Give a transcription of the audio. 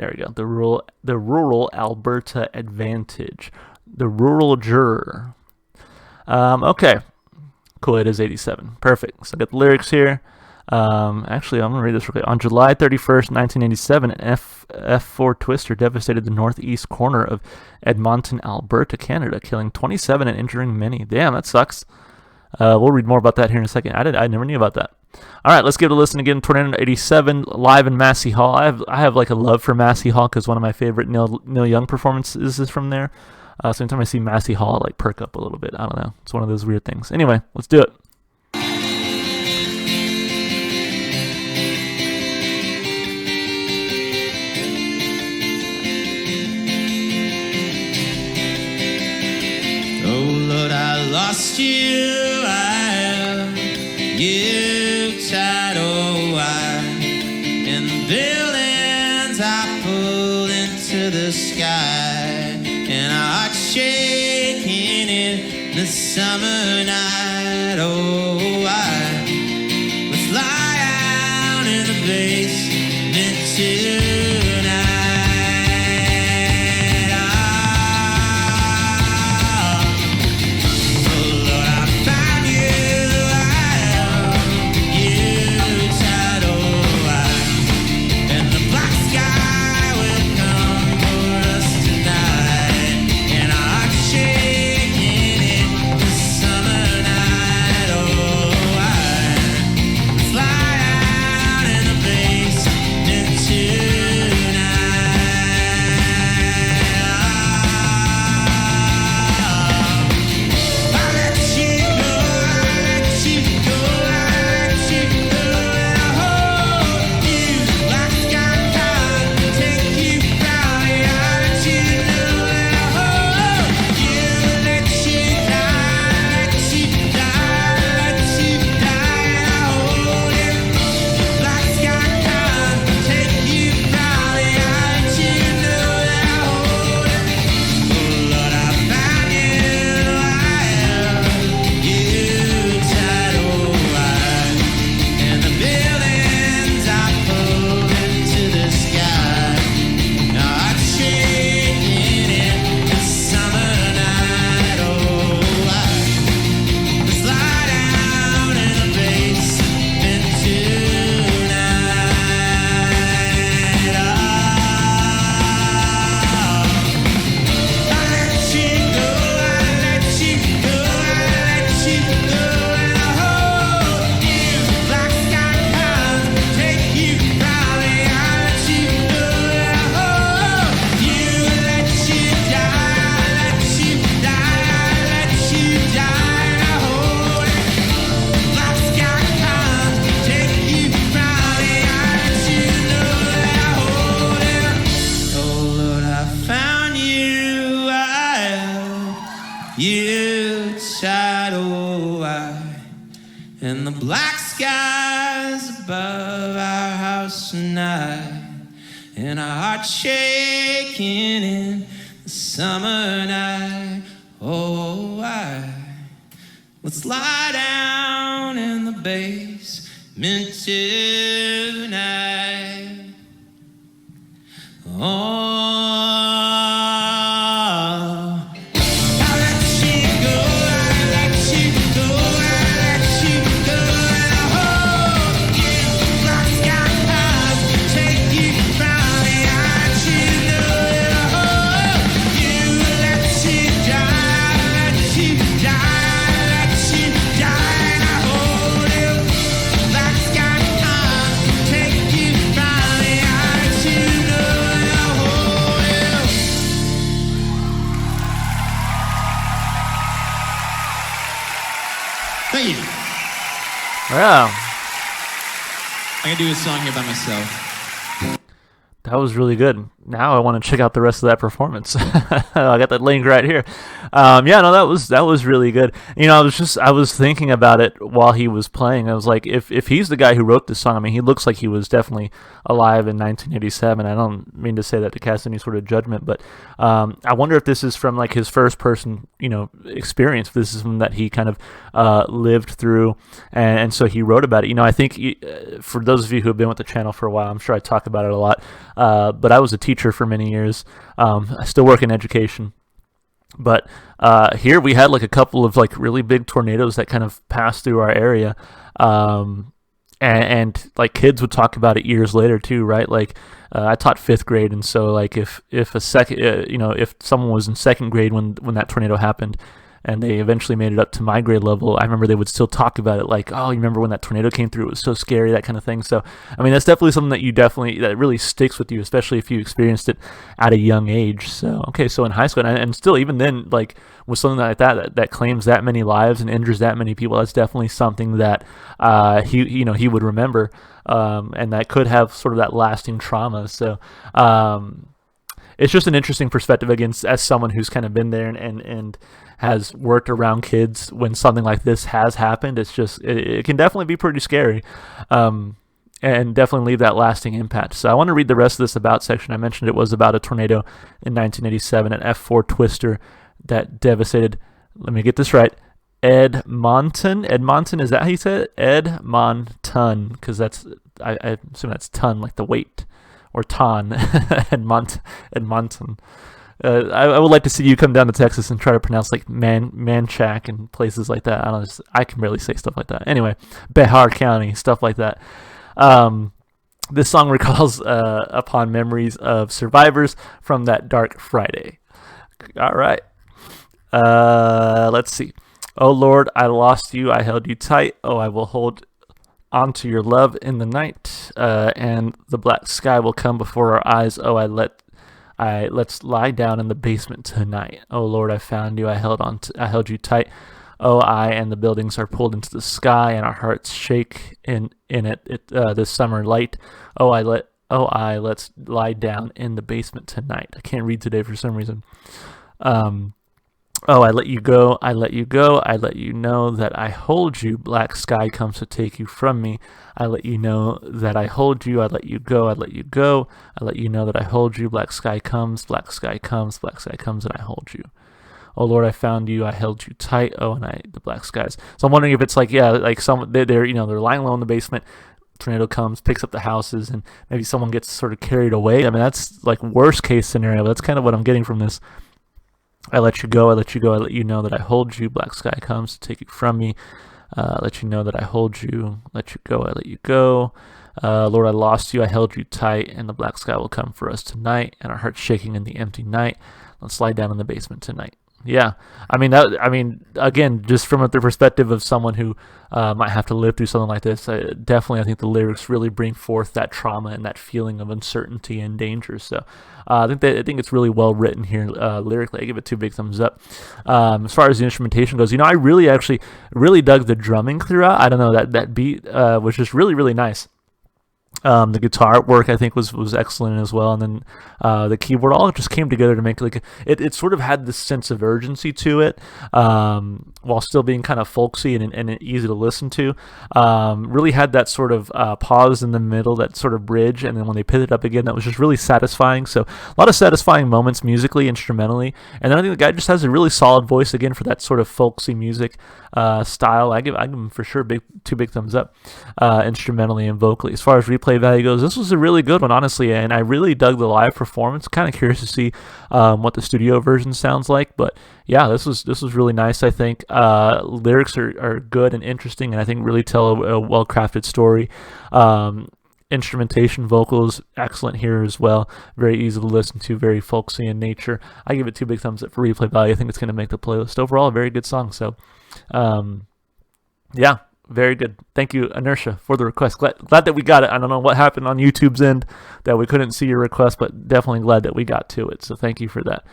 There we go. The rural Alberta advantage. The rural juror. Okay. Cool. It is 87. Perfect. So I got the lyrics here. Actually, I'm gonna read this real quick. On July 31st, 1987, an F4 twister devastated the northeast corner of Edmonton, Alberta, Canada, killing 27 and injuring many. Damn, that sucks. We'll read more about that here in a second. I never knew about that. All right, let's give it a listen again. Tornado 87 live in Massey Hall. I have like a love for Massey Hall because one of my favorite Neil Young performances is from there. So anytime I see Massey Hall, I like perk up a little bit. I don't know. It's one of those weird things. Anyway, let's do it. Oh Lord, I lost you, you tidal wire, and the buildings I pulled into the sky, and our hearts shaking in the summer night. Oh, I would fly out in the basement tonight. You shadow eye, and the black skies above our house tonight, and our hearts shaking in the summer night. Oh, let's lie down in the basement tonight. Thank you. Wow. I'm going to do a song here by myself. That was really good. Now I want to check out the rest of that performance. I got that link right here. That was really good. You know, I was thinking about it while he was playing. I was like, if he's the guy who wrote this song, I mean, he looks like he was definitely alive in 1987. I don't mean to say that to cast any sort of judgment, but I wonder if this is from like his first person, experience. If this is something that he kind of lived through, and so he wrote about it. I think for those of you who have been with the channel for a while, I'm sure I talk about it a lot. But I was a teacher teacher for many years. I still work in education. But here we had like a couple of like really big tornadoes that kind of passed through our area. Um, and like kids would talk about it years later too, right? Like I taught fifth grade, and so like if a second, if someone was in second grade when that tornado happened, and they eventually made it up to my grade level, I remember they would still talk about it, like, oh, you remember when that tornado came through? It was so scary, that kind of thing. So, I mean, that's definitely something that really sticks with you, especially if you experienced it at a young age. So, okay, so in high school, and still even then, like with something like that claims that many lives and injures that many people, that's definitely something that he would remember, and that could have sort of that lasting trauma. So. It's just an interesting perspective again as someone who's kind of been there and has worked around kids when something like this has happened. It's just it can definitely be pretty scary, and definitely leave that lasting impact. So I want to read the rest of this about section. I mentioned it was about a tornado in 1987, an F4 twister that devastated. Let me get this right. Edmonton, is that how you say it? Edmonton, because I assume that's ton, like the weight. Or ton, Edmonton. I would like to see you come down to Texas and try to pronounce like Manchac and places like that. I can barely say stuff like that. Anyway, Behar County, stuff like that. This song recalls upon memories of survivors from that dark Friday. All right. Let's see. Oh Lord, I lost you. I held you tight. Oh, I will hold onto your love in the night, and the black sky will come before our eyes. Oh, let's lie down in the basement tonight. Oh Lord, I found you. I held you tight. Oh, and the buildings are pulled into the sky, and our hearts shake in this summer light. Let's lie down in the basement tonight. I can't read today for some reason. Oh, I let you go, I let you go, I let you know that I hold you. Black sky comes to take you from me. I let you know that I hold you, I let you go, I let you go. I let you know that I hold you. Black sky comes, black sky comes, black sky comes, and I hold you. Oh Lord, I found you, I held you tight. Oh, and the black skies. So I'm wondering if it's like, yeah, like they're lying low in the basement. Tornado comes, picks up the houses, and maybe someone gets sort of carried away. I mean, that's like worst case scenario. But that's kind of what I'm getting from this. I let you go, I let you go, I let you know that I hold you. Black sky comes to take you from me. Let you know that I hold you. Let you go, I let you go. Lord, I lost you, I held you tight, and the black sky will come for us tonight, and our hearts shaking in the empty night. Let's lie down in the basement tonight. Yeah, I mean, again, just from the perspective of someone who might have to live through something like this, definitely, I think the lyrics really bring forth that trauma and that feeling of uncertainty and danger. So, I think it's really well written here lyrically. I give it 2 big thumbs up. As far as the instrumentation goes, I really dug the drumming throughout. I don't know, that beat was just really, really nice. The guitar work I think was excellent as well, and then the keyboard all just came together to make like it sort of had this sense of urgency to it, while still being kind of folksy and easy to listen to. Really had that sort of pause in the middle, that sort of bridge, and then when they picked it up again, that was just really satisfying. So a lot of satisfying moments musically, instrumentally, and then I think the guy just has a really solid voice again for that sort of folksy music style. I give him for sure 2 big thumbs up, instrumentally and vocally. As far as replay value goes, this was a really good one, honestly, and I really dug the live performance. Kind of curious to see what the studio version sounds like, but yeah, this was really nice. I think lyrics are good and interesting, and I think really tell a well-crafted story. Instrumentation, vocals, excellent here as well. Very easy to listen to, very folksy in nature. I give it 2 big thumbs up for replay value. I think it's going to make the playlist overall a very good song. So, yeah, very good. Thank you, Inertia, for the request. Glad that we got it. I don't know what happened on YouTube's end that we couldn't see your request, but definitely glad that we got to it. So thank you for that.